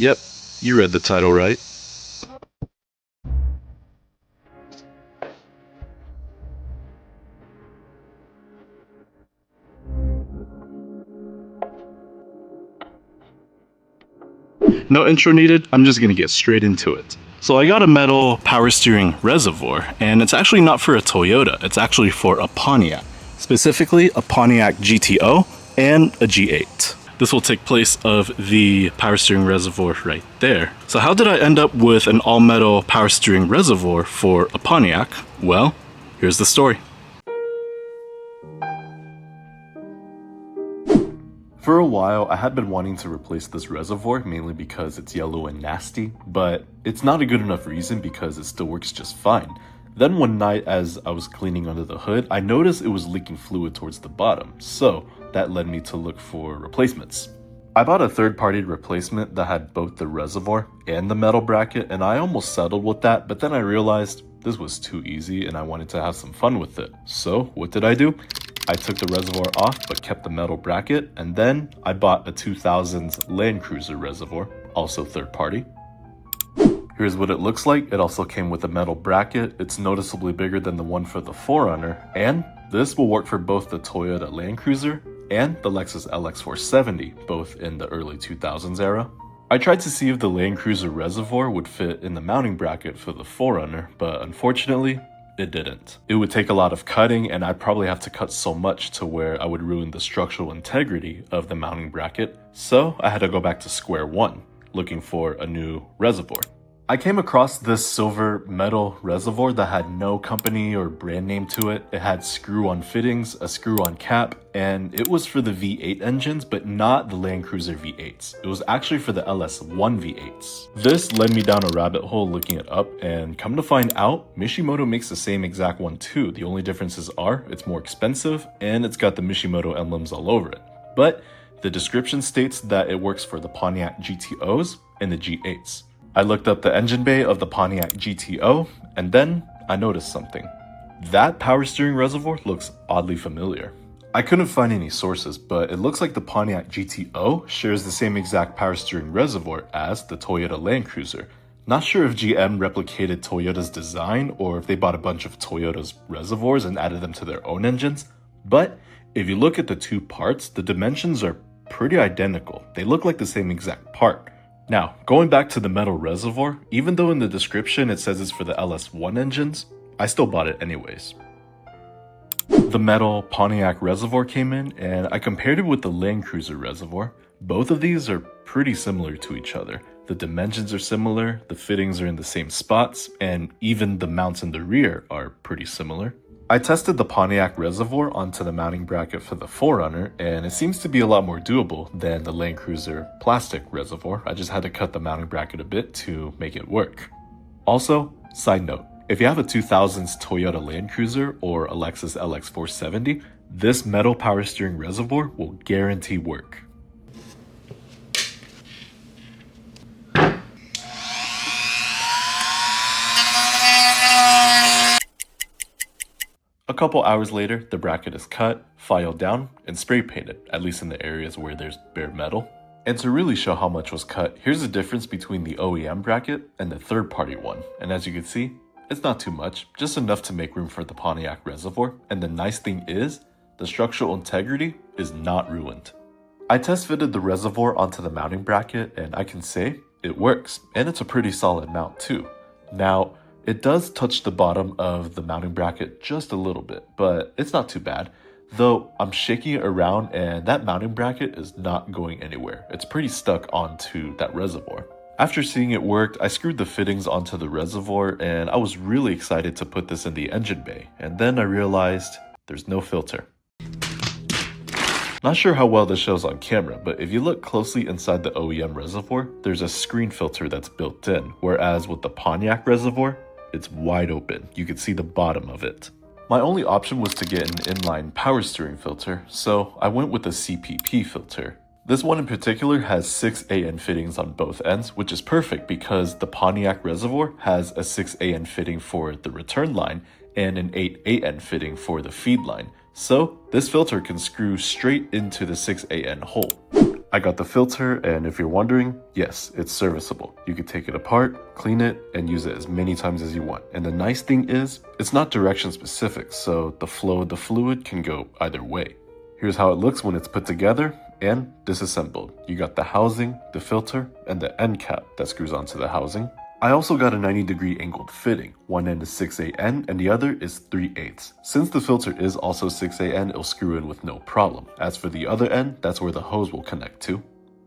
Yep, you read the title right. No intro needed, I'm just gonna get straight into it. So I got a metal power steering reservoir, and it's actually not for a Toyota, it's actually for a Pontiac. Specifically, a Pontiac GTO and a G8. This will take place of the power steering reservoir right there. So how did I end up with an all-metal power steering reservoir for a Pontiac? Well, here's the story. For a while, I had been wanting to replace this reservoir, mainly because it's yellow and nasty, but it's not a good enough reason because it still works just fine. Then one night, as I was cleaning under the hood, I noticed it was leaking fluid towards the bottom, so that led me to look for replacements. I bought a third-party replacement that had both the reservoir and the metal bracket, and I almost settled with that, but then I realized this was too easy and I wanted to have some fun with it. So what did I do? I took the reservoir off but kept the metal bracket, and then I bought a 2000s Land Cruiser reservoir, also third party. Here's what it looks like. It also came with a metal bracket. It's noticeably bigger than the one for the 4Runner, and this will work for both the Toyota Land Cruiser and the Lexus LX470, both in the early 2000s era. I tried to see if the Land Cruiser reservoir would fit in the mounting bracket for the 4Runner, but unfortunately, it didn't. It would take a lot of cutting, and I'd probably have to cut so much to where I would ruin the structural integrity of the mounting bracket, so I had to go back to square one, looking for a new reservoir. I came across this silver metal reservoir that had no company or brand name to it. It had screw-on fittings, a screw-on cap, and it was for the V8 engines, but not the Land Cruiser V8s. It was actually for the LS1 V8s. This led me down a rabbit hole looking it up, and come to find out, Mishimoto makes the same exact one too. The only differences are it's more expensive and it's got the Mishimoto emblems all over it. But the description states that it works for the Pontiac GTOs and the G8s. I looked up the engine bay of the Pontiac GTO, and then I noticed something. That power steering reservoir looks oddly familiar. I couldn't find any sources, but it looks like the Pontiac GTO shares the same exact power steering reservoir as the Toyota Land Cruiser. Not sure if GM replicated Toyota's design or if they bought a bunch of Toyota's reservoirs and added them to their own engines, but if you look at the two parts, the dimensions are pretty identical. They look like the same exact part. Now, going back to the metal reservoir, even though in the description it says it's for the LS1 engines, I still bought it anyways. The metal Pontiac reservoir came in, and I compared it with the Land Cruiser reservoir. Both of these are pretty similar to each other. The dimensions are similar, the fittings are in the same spots, and even the mounts in the rear are pretty similar. I tested the Pontiac reservoir onto the mounting bracket for the 4Runner, and it seems to be a lot more doable than the Land Cruiser plastic reservoir. I just had to cut the mounting bracket a bit to make it work. Also, side note, if you have a 2000s Toyota Land Cruiser or a Lexus LX470, this metal power steering reservoir will guarantee work. A couple hours later, the bracket is cut, filed down, and spray painted, at least in the areas where there's bare metal. And to really show how much was cut, here's the difference between the OEM bracket and the third-party one. And as you can see, it's not too much, just enough to make room for the Pontiac reservoir. And the nice thing is, the structural integrity is not ruined. I test fitted the reservoir onto the mounting bracket, and I can say it works, and it's a pretty solid mount too. Now, it does touch the bottom of the mounting bracket just a little bit, but it's not too bad. Though I'm shaking it around and that mounting bracket is not going anywhere. It's pretty stuck onto that reservoir. After seeing it worked, I screwed the fittings onto the reservoir, and I was really excited to put this in the engine bay. And then I realized there's no filter. Not sure how well this shows on camera, but if you look closely inside the OEM reservoir, there's a screen filter that's built in, whereas with the Pontiac reservoir, it's wide open. You can see the bottom of it. My only option was to get an inline power steering filter, so I went with a CPP filter. This one in particular has 6 AN fittings on both ends, which is perfect because the Pontiac reservoir has a 6 AN fitting for the return line and an 8 AN fitting for the feed line. So this filter can screw straight into the 6 AN hole. I got the filter, and if you're wondering, yes, it's serviceable. You can take it apart, clean it, and use it as many times as you want. And the nice thing is, it's not direction specific, so the flow of the fluid can go either way. Here's how it looks when it's put together and disassembled. You got the housing, the filter, and the end cap that screws onto the housing. I also got a 90-degree angled fitting. One end is 6AN and the other is 3/8. Since the filter is also 6AN, it'll screw in with no problem. As for the other end, that's where the hose will connect to.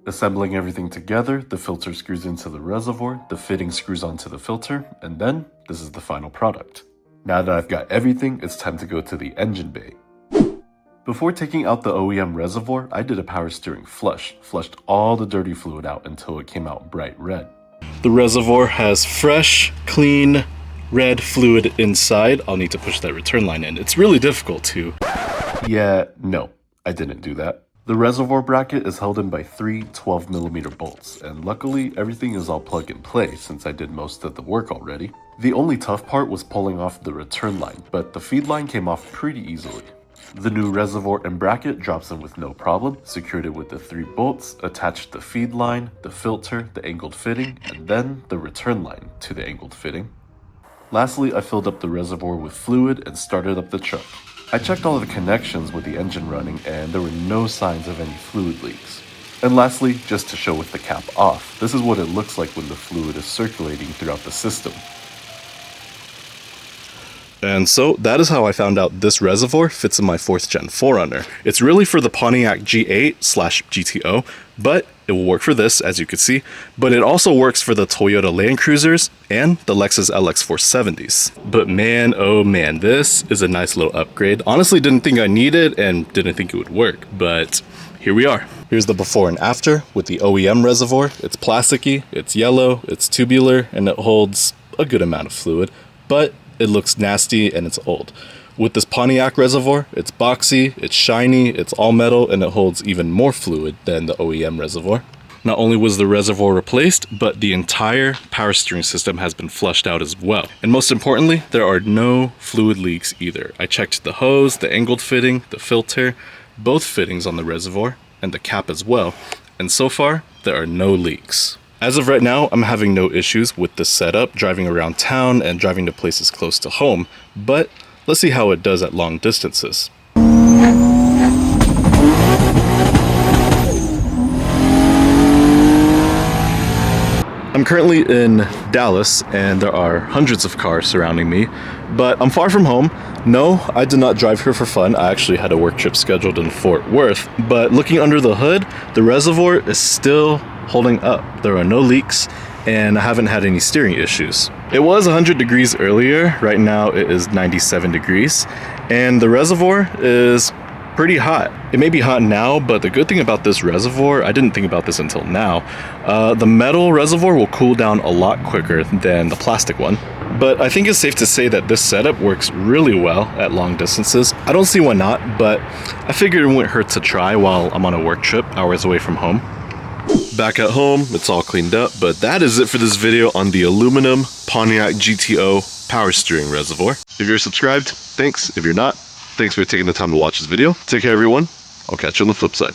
Assembling everything together, the filter screws into the reservoir, the fitting screws onto the filter, and then this is the final product. Now that I've got everything, it's time to go to the engine bay. Before taking out the OEM reservoir, I did a power steering flush, flushed all the dirty fluid out until it came out bright red. The reservoir has fresh, clean, red fluid inside. I'll need to push that return line in. It's really difficult to... Yeah, no, I didn't do that. The reservoir bracket is held in by 3 12mm bolts, and luckily everything is all plug and play since I did most of the work already. The only tough part was pulling off the return line, but the feed line came off pretty easily. The new reservoir and bracket drops in with no problem, secured it with the 3 bolts, attached the feed line, the filter, the angled fitting, and then the return line to the angled fitting. Lastly, I filled up the reservoir with fluid and started up the truck. I checked all of the connections with the engine running and there were no signs of any fluid leaks. And lastly, just to show with the cap off, this is what it looks like when the fluid is circulating throughout the system. And so that is how I found out this reservoir fits in my 4th gen 4Runner. It's really for the Pontiac G8/GTO, but it will work for this, as you can see, but it also works for the Toyota Land Cruisers and the Lexus LX 470s. But man, oh man, this is a nice little upgrade. Honestly, didn't think I needed and didn't think it would work, but here we are. Here's the before and after with the OEM reservoir. It's plasticky, it's yellow, it's tubular, and it holds a good amount of fluid, but it looks nasty and it's old. With this Pontiac reservoir, it's boxy, it's shiny, it's all metal, and it holds even more fluid than the OEM reservoir. Not only was the reservoir replaced, but the entire power steering system has been flushed out as well. And most importantly, there are no fluid leaks either. I checked the hose, the angled fitting, the filter, both fittings on the reservoir, and the cap as well. And so far, there are no leaks. As of right now, I'm having no issues with this setup, driving around town and driving to places close to home, but let's see how it does at long distances. I'm currently in Dallas and there are hundreds of cars surrounding me, but I'm far from home. No, I did not drive here for fun. I actually had a work trip scheduled in Fort Worth, but looking under the hood, the reservoir is still holding up. There are no leaks and I haven't had any steering issues. It was 100 degrees earlier. Right now it is 97 degrees and the reservoir is pretty hot. It may be hot now, but the good thing about this reservoir, I didn't think about this until now, the metal reservoir will cool down a lot quicker than the plastic one. But I think it's safe to say that this setup works really well at long distances. I don't see why not, but I figured it wouldn't hurt to try while I'm on a work trip hours away from home. Back at home, it's all cleaned up, but that is it for this video on the aluminum Pontiac GTO power steering reservoir. If you're subscribed, thanks. If you're not, thanks for taking the time to watch this video. Take care, everyone. I'll catch you on the flip side.